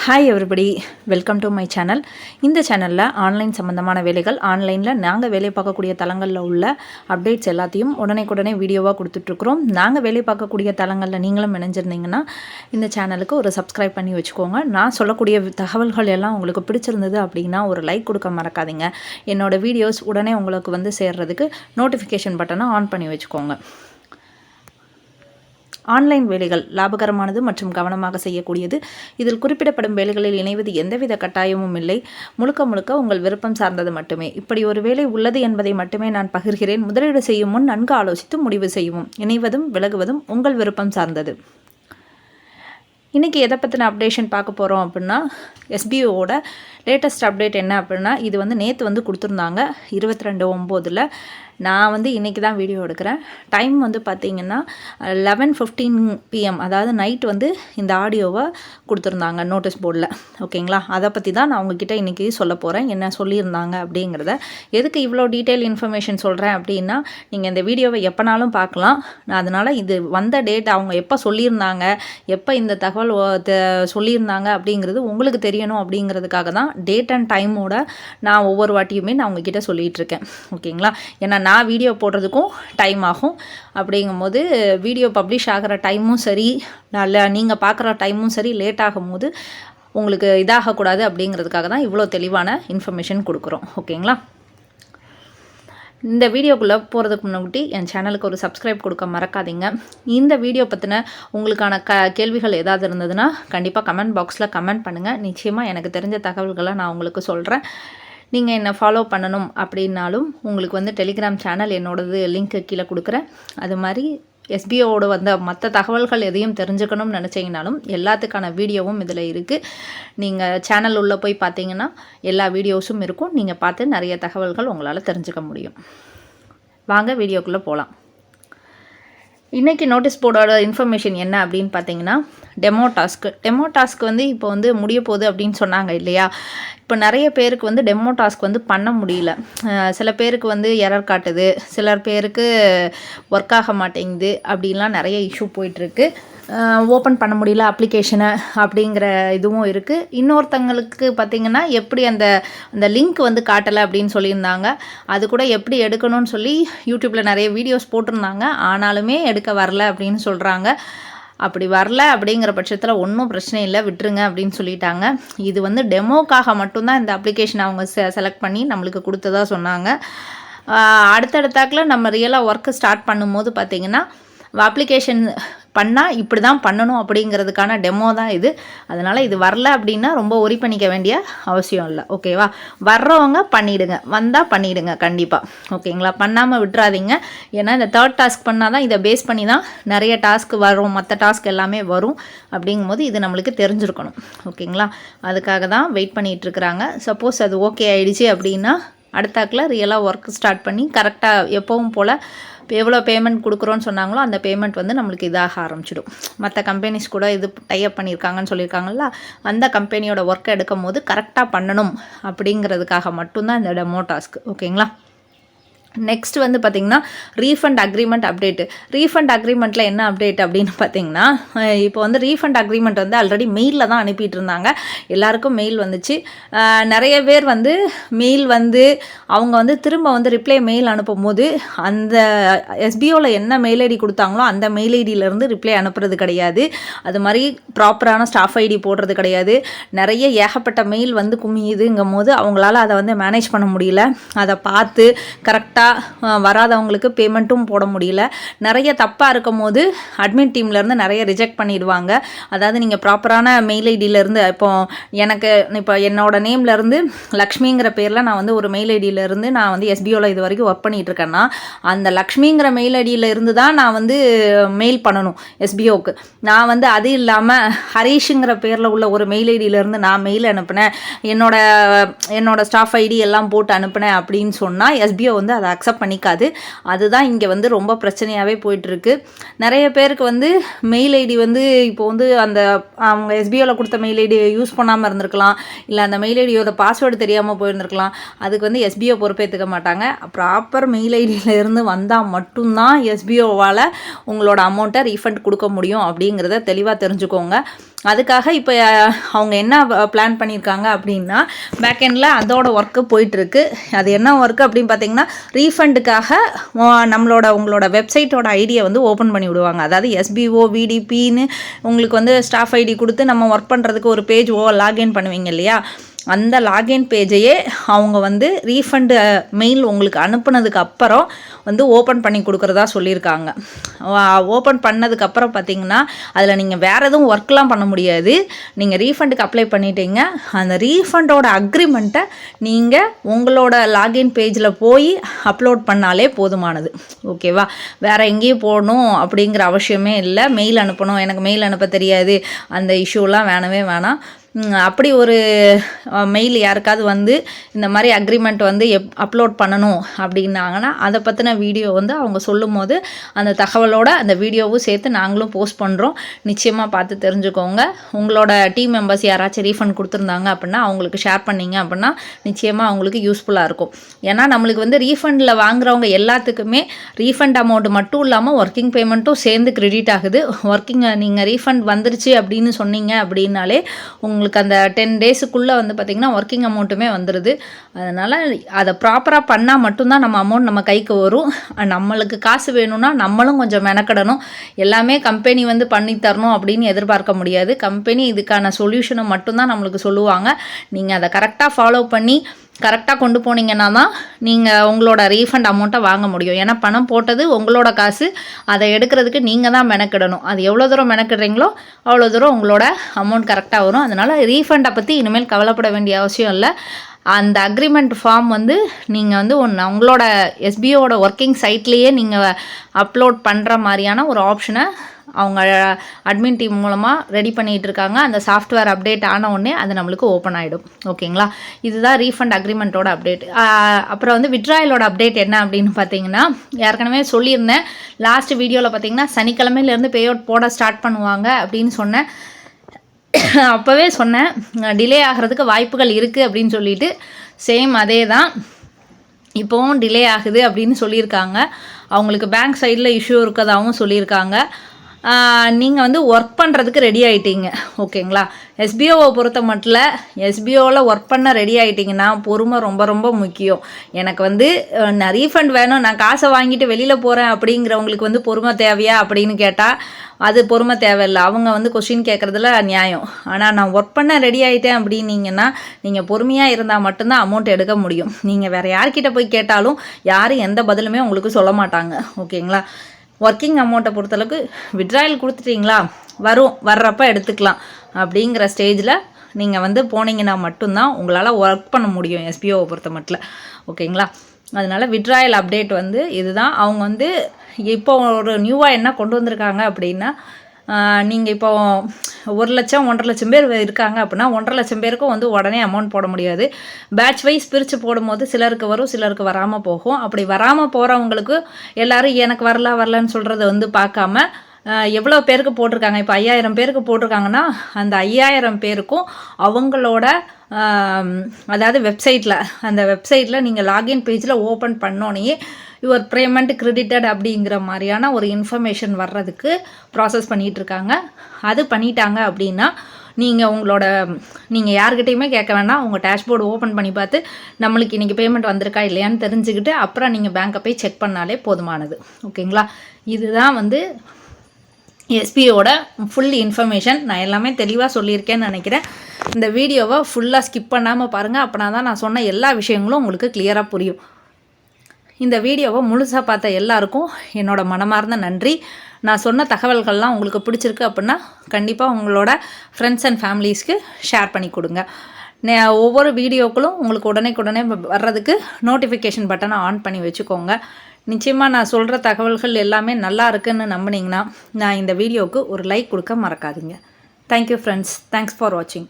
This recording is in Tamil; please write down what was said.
Hi everybody, welcome to my channel. இந்த சேனலில் ஆன்லைன் சம்மந்தமான வேலைகள், ஆன்லைனில் நாங்கள் வேலை பார்க்கக்கூடிய தளங்களில் உள்ள அப்டேட்ஸ் எல்லாத்தையும் உடனே வீடியோவாக கொடுத்துட்ருக்குறோம். நாங்கள் வேலை பார்க்கக்கூடிய தளங்களில் நீங்களும் இணைஞ்சிருந்தீங்கன்னா இந்த சேனலுக்கு ஒரு சப்ஸ்கிரைப் பண்ணி வச்சுக்கோங்க. நான் சொல்லக்கூடிய தகவல்கள் எல்லாம் உங்களுக்கு பிடிச்சிருந்தது அப்படின்னா ஒரு லைக் கொடுக்க மறக்காதீங்க. என்னோடய வீடியோஸ் உடனே உங்களுக்கு சேர்றதுக்கு நோட்டிஃபிகேஷன் பட்டனை ஆன் பண்ணி வச்சுக்கோங்க. ஆன்லைன் வேலைகள் லாபகரமானது மற்றும் கவனமாக செய்யக்கூடியது. இதில் குறிப்பிடப்படும் வேலைகளில் இணைவது எந்தவித கட்டாயமும் இல்லை. முழுக்க உங்கள் விருப்பம் சார்ந்தது மட்டுமே. இப்படி ஒரு வேலை உள்ளது என்பதை மட்டுமே நான் பகிர்கிறேன். முதலீடு செய்யும் முன் நன்கு ஆலோசித்து முடிவு செய்யவும். இணைவதும் விலகுவதும் உங்கள் விருப்பம் சார்ந்தது. இன்றைக்கி எதை பற்றின அப்டேஷன் பார்க்க போகிறோம் அப்படின்னா, எஸ்பிஓவோட லேட்டஸ்ட் அப்டேட் என்ன அப்படின்னா, இது நேற்று கொடுத்துருந்தாங்க 22/9. நான் இன்றைக்கி தான் வீடியோ எடுக்கிறேன். டைம் பார்த்திங்கன்னா 11:15 PM, அதாவது நைட் இந்த ஆடியோவை கொடுத்துருந்தாங்க நோட்டீஸ் போர்டில். ஓகேங்களா, அதை பற்றி தான் நான் உங்ககிட்ட இன்றைக்கி சொல்ல போகிறேன். என்ன சொல்லியிருந்தாங்க அப்படிங்கிறத. எதுக்கு இவ்வளோ டீட்டெயில் இன்ஃபர்மேஷன் சொல்கிறேன் அப்படின்னா, நீங்கள் இந்த வீடியோவை எப்போனாலும் பார்க்கலாம். நான் அதனால் இது வந்த டேட், அவங்க எப்போ சொல்லியிருந்தாங்க, எப்போ இந்த தகவல் சொல்லியிருந்தாங்க அப்படிங்கிறது உங்களுக்கு தெரியணும் அப்படிங்கிறதுக்காக தான் டேட் அண்ட் டைமோட நான் ஒவ்வொரு வாட்டியுமே நான் உங்ககிட்ட சொல்லிகிட்டு இருக்கேன். ஓகேங்களா, ஏன்னா நான் வீடியோ போடுறதுக்கும் டைம் ஆகும். அப்படிங்கும்போது வீடியோ பப்ளிஷ் ஆகிற டைமும் சரி, நல்ல நீங்கள் பார்க்குற டைமும் சரி லேட் ஆகும்போது உங்களுக்கு இதாகக்கூடாது அப்படிங்கிறதுக்காக தான் இவ்வளோ தெளிவான இன்ஃபர்மேஷன் கொடுக்குறோம். ஓகேங்களா, இந்த வீடியோக்குள்ளே போகிறதுக்கு முன்னாடி என் சேனலுக்கு ஒரு சப்ஸ்கிரைப் கொடுக்க மறக்காதீங்க. இந்த வீடியோ பற்றின உங்களுக்கான கேள்விகள் ஏதாவது இருந்ததுன்னா கண்டிப்பாக கமெண்ட் பாக்ஸில் கமெண்ட் பண்ணுங்கள். நிச்சயமாக எனக்கு தெரிஞ்ச தகவல்களை நான் உங்களுக்கு சொல்கிறேன். நீங்கள் என்னை ஃபாலோ பண்ணணும் அப்படின்னாலும் உங்களுக்கு டெலிகிராம் சேனல் என்னோடது லிங்க்கு கீழே கொடுக்குறேன். அது மாதிரி எஸ்பிஓவோட மற்ற தகவல்கள் எதையும் தெரிஞ்சுக்கணும்னு நினச்சிங்கனாலும் எல்லாத்துக்கான வீடியோவும் இதில் இருக்குது. நீங்கள் சேனல் உள்ளே போய் பார்த்தீங்கன்னா எல்லா வீடியோஸும் இருக்கும். நீங்கள் பார்த்து நிறைய தகவல்கள் உங்களால் தெரிஞ்சுக்க முடியும். வாங்க வீடியோக்குள்ளே போகலாம். இன்றைக்கி நோட்டீஸ் போர்டோட இன்ஃபர்மேஷன் என்ன அப்படின்னு பார்த்தீங்கன்னா, டெமோ டாஸ்க் இப்போ முடிய போகுது அப்படின்னு சொன்னாங்க இல்லையா. இப்போ நிறைய பேருக்கு டெமோ டாஸ்க் பண்ண முடியல. சில பேருக்கு எரர் காட்டுது, சிலர் பேருக்கு ஒர்க் ஆக மாட்டேங்குது, அப்படின்லாம் நிறைய இஷ்யூ போயிட்டுருக்கு. ஓப்பன் பண்ண முடியல அப்ளிகேஷனை அப்படிங்கிற இதுவும் இருக்குது. இன்னொருத்தங்களுக்கு பார்த்திங்கன்னா எப்படி அந்த லிங்க் காட்டலை அப்படின்னு சொல்லியிருந்தாங்க. அது கூட எப்படி எடுக்கணும்னு சொல்லி யூடியூப்பில் நிறைய வீடியோஸ் போட்டிருந்தாங்க. ஆனாலுமே எடுக்க வரல அப்படின்னு சொல்கிறாங்க. அப்படி வரல அப்படிங்கிற பட்சத்தில் ஒன்றும் பிரச்சனை இல்லை, விட்டுருங்க அப்படின்னு சொல்லிட்டாங்க. இது டெமோக்காக மட்டும்தான் இந்த அப்ளிகேஷன் அவங்க செலக்ட் பண்ணி நம்மளுக்கு கொடுத்ததா சொன்னாங்க. அடுத்தடுத்தாக்கில் நம்ம ரியலாக ஒர்க்கு ஸ்டார்ட் பண்ணும்போது பார்த்திங்கன்னா அப்ளிகேஷன் பண்ணால் இப்படி தான் பண்ணணும் அப்படிங்கிறதுக்கான டெமோ தான் இது. அதனால் இது வரல அப்படின்னா ரொம்ப ஒரி பண்ணிக்க வேண்டிய அவசியம் இல்லை. ஓகேவா, வர்றவங்க பண்ணிவிடுங்க, வந்தால் பண்ணிவிடுங்க கண்டிப்பாக. ஓகேங்களா, பண்ணாமல் விட்டுறாதீங்க. ஏன்னா இந்த 3rd டாஸ்க் பண்ணால் தான் இதை பேஸ் பண்ணி தான் நிறைய டாஸ்க் வரும், மற்ற டாஸ்க் எல்லாமே வரும். அப்படிங்கும்போது இது நம்மளுக்கு தெரிஞ்சிருக்கணும். ஓகேங்களா, அதுக்காக தான் வெயிட் பண்ணிகிட்ருக்குறாங்க. சப்போஸ் அது ஓகே ஆகிடுச்சு அப்படின்னா அடுத்தாக்கில் ரியலாக ஒர்க் ஸ்டார்ட் பண்ணி கரெக்டாக எப்பவும் போல் எவ்வளோ பேமெண்ட் கொடுக்குறோன்னு சொன்னாங்களோ அந்த பேமெண்ட் நம்மளுக்கு இதாக ஆரம்பிச்சிடும். மற்ற கம்பெனிஸ் கூட இது டைப் பண்ணியிருக்காங்கன்னு சொல்லியிருக்காங்கல்ல, அந்த கம்பெனியோட ஒர்க்கை எடுக்கும் போது கரெக்டாக பண்ணணும் அப்படிங்கிறதுக்காக மட்டும்தான் இந்த டெமோ டாஸ்க். ஓகேங்களா, நெக்ஸ்ட் பார்த்திங்கன்னா ரீஃபண்ட் அக்ரிமெண்ட் அப்டேட்டு. ரீஃபண்ட் அக்ரிமெண்ட்டில் என்ன அப்டேட் அப்படின்னு பார்த்தீங்கன்னா, இப்போ ரீஃபண்ட் அக்ரிமெண்ட் ஆல்ரெடி மெயிலில் தான் அனுப்பிட்டு இருந்தாங்க. எல்லாருக்கும் மெயில் வந்துச்சு. நிறைய பேர் மெயில் அவங்க திரும்ப ரிப்ளை மெயில் அனுப்பும் போது அந்த எஸ்பிஓவில் என்ன மெயில் ஐடி கொடுத்தாங்களோ அந்த மெயில் ஐடியிலேருந்து ரிப்ளை அனுப்புறது கிடையாது. அது மாதிரி ப்ராப்பரான ஸ்டாஃப் ஐடி போடுறது கிடையாது. நிறைய ஏகப்பட்ட மெயில் குமியுதுங்கும் போது அவங்களால அதை மேனேஜ் பண்ண முடியல. அதை பார்த்து கரெக்டாக வராதவங்களுக்கு பேமெண்ட்டும் போட முடியல. நிறைய தப்பாக இருக்கும் போது அட்மின் டீம்லேருந்து நிறைய ரிஜெக்ட் பண்ணிடுவாங்க. அதாவது நீங்கள் ப்ராப்பரான மெயில் ஐடியிலேருந்து இப்போ என்னோட நேம்லேருந்து லக்ஷ்மிங்கிற பேரில் நான் ஒரு மெயில் ஐடியிலேருந்து நான் எஸ்பிஓவில் இது வரைக்கும் ஒர்க் பண்ணிகிட்ருக்கேன்னா அந்த லக்ஷ்மிங்கிற மெயில் ஐடியில் இருந்து தான் நான் மெயில் பண்ணணும் எஸ்பிஓவுக்கு. நான் அது இல்லாமல் ஹரீஷுங்கிற பேரில் உள்ள ஒரு மெயில் ஐடியிலேருந்து நான் மெயில் அனுப்பினேன், என்னோட ஸ்டாஃப் ஐடி எல்லாம் போட்டு அனுப்பினேன் அப்படின்னு சொன்னால் எஸ்பிஓ அதை அக்செப்ட் பண்ணிக்காது. அதுதான் இங்கே ரொம்ப பிரச்சனையாகவே போயிட்டுருக்கு. நிறைய பேருக்கு மெயில் ஐடி இப்போ அந்த அவங்க எஸ்பிஓவில் கொடுத்த மெயில் ஐடி யூஸ் பண்ணாமல் இருந்திருக்கலாம், இல்லை அந்த மெயில் ஐடியோட பாஸ்வேர்டு தெரியாமல் போயிருந்திருக்கலாம். அதுக்கு எஸ்பிஓ பொறுப்பேற்றுக்க மாட்டாங்க. ப்ராப்பர் மெயில் ஐடியில் இருந்து வந்தால் மட்டும்தான் எஸ்பிஓவால் உங்களோட அமௌண்ட்டை ரீஃபண்ட் கொடுக்க முடியும் அப்படிங்கிறத தெளிவாக தெரிஞ்சுக்கோங்க. அதுக்காக இப்போ அவங்க என்ன பிளான் பண்ணியிருக்காங்க அப்படின்னா பேக்கெண்டில் அதோட ஒர்க்கு போயிட்டுருக்கு. அது என்ன ஒர்க்கு அப்படின்னு பார்த்தீங்கன்னா ரீஃபண்டுக்காக உங்களோட வெப்சைட்டோட ஐடியை வந்து ஓப்பன் பண்ணி விடுவாங்க. அதாவது SBO VDPன்னு உங்களுக்கு வந்து ஸ்டாஃப் ஐடி கொடுத்து நம்ம ஒர்க் பண்ணுறதுக்கு ஒரு பேஜ் லாகின் பண்ணுவீங்க இல்லையா, அந்த லாகின் பேஜையே அவங்க வந்து ரீஃபண்டு மெயில் உங்களுக்கு அனுப்புனதுக்கு அப்புறம் வந்து ஓப்பன் பண்ணி கொடுக்குறதா சொல்லியிருக்காங்க. ஓப்பன் பண்ணதுக்கப்புறம் பார்த்தீங்கன்னா அதில் நீங்கள் வேறு எதுவும் ஒர்க்லாம் பண்ண முடியாது. நீங்கள் ரீஃபண்டுக்கு அப்ளை பண்ணிட்டீங்க, அந்த ரீஃபண்டோட அக்ரிமெண்ட்டை நீங்கள் உங்களோட லாகின் பேஜில் போய் அப்லோட் பண்ணாலே போதுமானது. ஓகேவா? வேறு எங்கேயும் போகணும் அப்படிங்கிற அவசியமே இல்லை. மெயில் அனுப்பணும், எனக்கு மெயில் அனுப்ப தெரியாது, அந்த இஷ்யூலாம் வேணவே வேணாம். அப்படி ஒரு மெயில் யாருக்காவது வந்து இந்த மாதிரி அக்ரிமெண்ட் வந்து அப்லோட் பண்ணணும் அப்படின்னாங்கன்னா அதை பற்றின வீடியோ வந்து அவங்க சொல்லும் போது அந்த தகவலோட அந்த வீடியோவும் சேர்த்து நாங்களும் போஸ்ட் பண்ணுறோம். நிச்சயமாக பார்த்து தெரிஞ்சுக்கோங்க. உங்களோட டீம் மெம்பர்ஸ் யாராச்சும் ரீஃபண்ட் கொடுத்துருந்தாங்க அப்படின்னா அவங்களுக்கு ஷேர் பண்ணிங்க அப்படின்னா நிச்சயமாக அவங்களுக்கு யூஸ்ஃபுல்லாக இருக்கும். ஏன்னா நம்மளுக்கு வந்து ரீஃபண்டில் வாங்குறவங்க எல்லாத்துக்குமே ரீஃபண்ட் அமௌண்ட் மட்டும் இல்லாமல் ஒர்க்கிங் பேமெண்ட்டும் சேர்ந்து கிரெடிட் ஆகுது. நீங்கள் ரீஃபண்ட் வந்துருச்சு அப்படின்னு சொன்னீங்க அப்படின்னாலே உங்களுக்கு அந்த 10 டேஸுக்குள்ளே வந்து பார்த்திங்கன்னா ஒர்க்கிங் அமௌண்ட்டுமே வந்துடுது. அதனால் அதை ப்ராப்பராக பண்ணால் மட்டும்தான் நம்ம அமௌண்ட் நம்ம கைக்கு வரும். நம்மளுக்கு காசு வேணும்னா நம்மளும் கொஞ்சம் மெனக்கடணும். எல்லாமே கம்பெனி வந்து பண்ணி தரணும் அப்படின்னு எதிர்பார்க்க முடியாது. கம்பெனி இதுக்கான சொல்யூஷனை மட்டும்தான் நம்மளுக்கு சொல்லுவாங்க. நீங்கள் அதை கரெக்டாக ஃபாலோ பண்ணி கரெக்டாக கொண்டு போனீங்கன்னா தான் நீங்கள் உங்களோட ரீஃபண்ட் அமௌண்ட்டை வாங்க முடியும். ஏன்னா பணம் போட்டது உங்களோட காசு, அதை எடுக்கிறதுக்கு நீங்கள் தான் மெனக்கிடணும். அது எவ்வளோ தூரம் மெனக்கிடுறீங்களோ அவ்வளோ தூரம் உங்களோட அமௌண்ட் கரெக்டாக வரும். அதனால் ரீஃபண்டை பற்றி இனிமேல் கவலைப்பட வேண்டிய அவசியம் இல்லை. அந்த அக்ரிமெண்ட் ஃபார்ம் வந்து நீங்கள் வந்து உங்களோட SBOட ஒர்க்கிங் சைட்லேயே நீங்கள் அப்லோட் பண்ணுற மாதிரியான ஒரு ஆப்ஷனை அவங்க அட்மின் டீம் மூலமாக ரெடி பண்ணிகிட்டு இருக்காங்க. அந்த சாஃப்ட்வேர் அப்டேட் ஆன உடனே அது நம்மளுக்கு ஓப்பன் ஆகிடும். ஓகேங்களா? இதுதான் ரீஃபண்ட் அக்ரிமெண்ட்டோட அப்டேட். அப்புறம் வந்து விட்ராயலோட அப்டேட் என்ன அப்படின்னு பார்த்தீங்கன்னா ஏற்கனவே சொல்லியிருந்தேன். லாஸ்ட் வீடியோவில் பார்த்தீங்கன்னா சனிக்கிழமையிலேருந்து பே அவுட் போட ஸ்டார்ட் பண்ணுவாங்க அப்படின்னு சொன்னேன். அப்போவே சொன்னேன் டிலே ஆகிறதுக்கு வாய்ப்புகள் இருக்குது அப்படின்னு சொல்லிட்டு. சேம் அதே தான் இப்போவும் டிலே ஆகுது அப்படின்னு சொல்லியிருக்காங்க. அவங்களுக்கு பேங்க் சைடில் இஷ்யூ இருக்கதாகவும் சொல்லியிருக்காங்க. நீங்கள் வந்து ஒர்க் பண்ணுறதுக்கு ரெடி ஆகிட்டீங்க. ஓகேங்களா? SBOவை பொறுத்த மட்டும் SBOவில் ஒர்க் பண்ண ரெடி ஆகிட்டிங்கன்னா பொறுமை ரொம்ப ரொம்ப முக்கியம். எனக்கு வந்து நான் ரீஃபண்ட் வேணும், நான் காசை வாங்கிட்டு வெளியில் போகிறேன் அப்படிங்கிறவங்களுக்கு வந்து பொறுமை தேவையா அப்படின்னு கேட்டால் அது பொறுமை தேவையில்லை. அவங்க வந்து கொஸ்டின் கேட்குறதுல நியாயம். ஆனால் நான் ஒர்க் பண்ண ரெடி ஆகிட்டேன் அப்படின்னீங்கன்னா நீங்கள் பொறுமையாக இருந்தால் மட்டும்தான் அமௌண்ட் எடுக்க முடியும். நீங்கள் வேறு யார்கிட்ட போய் கேட்டாலும் யாரும் எந்த பதிலுமே உங்களுக்கு சொல்ல மாட்டாங்க. ஓகேங்களா? ஒர்க்கிங் அமௌண்ட்டை பொறுத்தளவுக்கு விட்ராயல் கொடுத்துட்டிங்களா, வர்றப்ப எடுத்துக்கலாம் அப்படிங்கிற ஸ்டேஜில் நீங்கள் வந்து போனீங்கன்னா மட்டும்தான் உங்களால் ஒர்க் பண்ண முடியும் SBOவை பொறுத்த மட்டும். ஓகேங்களா? அதனால் விட்ராயல் அப்டேட் வந்து இதுதான். அவங்க வந்து இப்போ ஒரு நியூவாக என்ன கொண்டு வந்திருக்காங்க அப்படின்னா நீங்கள் இப்போ 1 லட்சம் 1.5 லட்சம் பேர் இருக்காங்க அப்படின்னா 1.5 லட்சம் பேருக்கும் வந்து உடனே அமௌண்ட் போட முடியாது. பேட்ச் வைஸ் பிரித்து போடும்போது சிலருக்கு வரும், சிலருக்கு வராமல் போகும். அப்படி வராமல் போகிறவங்களுக்கு எல்லோரும் எனக்கு வரலன்னு சொல்கிறத வந்து பார்க்காம எவ்வளோ பேருக்கு போட்டிருக்காங்க. இப்போ 5000 பேருக்கு போட்டிருக்காங்கன்னா அந்த 5000 பேருக்கும் அவங்களோட அதாவது அந்த வெப்சைட்டில் நீங்கள் லாகின் பேஜில் ஓப்பன் பண்ணோன்னே யுவர் பேமெண்ட் கிரெடிட்டட் அப்படிங்கிற மாதிரியான ஒரு இன்ஃபர்மேஷன் வர்றதுக்கு ப்ராசஸ் பண்ணிகிட்ருக்காங்க. அது பண்ணிட்டாங்க அப்படின்னா நீங்கள் யார்கிட்டையுமே கேட்க வேண்டாம். உங்கள் டேஷ்போர்டு ஓப்பன் பண்ணி பார்த்து நம்மளுக்கு இன்றைக்கி பேமெண்ட் வந்திருக்கா இல்லையான்னு தெரிஞ்சுக்கிட்டு அப்புறம் நீங்கள் பேங்க்கை போய் செக் பண்ணாலே போதுமானது. ஓகேங்களா? இதுதான் வந்து SBOட ஃபுல் இன்ஃபர்மேஷன். நான் எல்லாமே தெளிவாக சொல்லியிருக்கேன்னு நினைக்கிறேன். இந்த வீடியோவை ஃபுல்லாக ஸ்கிப் பண்ணாமல் பாருங்கள். அப்படின்னா தான் நான் சொன்ன எல்லா விஷயங்களும் உங்களுக்கு கிளியராக புரியும். இந்த வீடியோவை முழுசாக பார்த்த எல்லாருக்கும் என்னோட மனமார்ந்த நன்றி. நான் சொன்ன தகவல்கள்லாம் உங்களுக்கு பிடிச்சிருக்கு அப்படின்னா கண்டிப்பாக உங்களோட ஃப்ரெண்ட்ஸ் அண்ட் ஃபேமிலிஸ்க்கு ஷேர் பண்ணி கொடுங்க. ஒவ்வொரு வீடியோக்களும் உங்களுக்கு உடனே வர்றதுக்கு நோட்டிஃபிகேஷன் பட்டனை ஆன் பண்ணி வச்சுக்கோங்க. நிச்சயமாக நான் சொல்கிற தகவல்கள் எல்லாமே நல்லா இருக்குன்னு நம்பினீங்கன்னா நான் இந்த வீடியோவுக்கு ஒரு லைக் கொடுக்க மறக்காதீங்க. Thank you friends. தேங்க்ஸ் ஃபார் வாட்சிங்.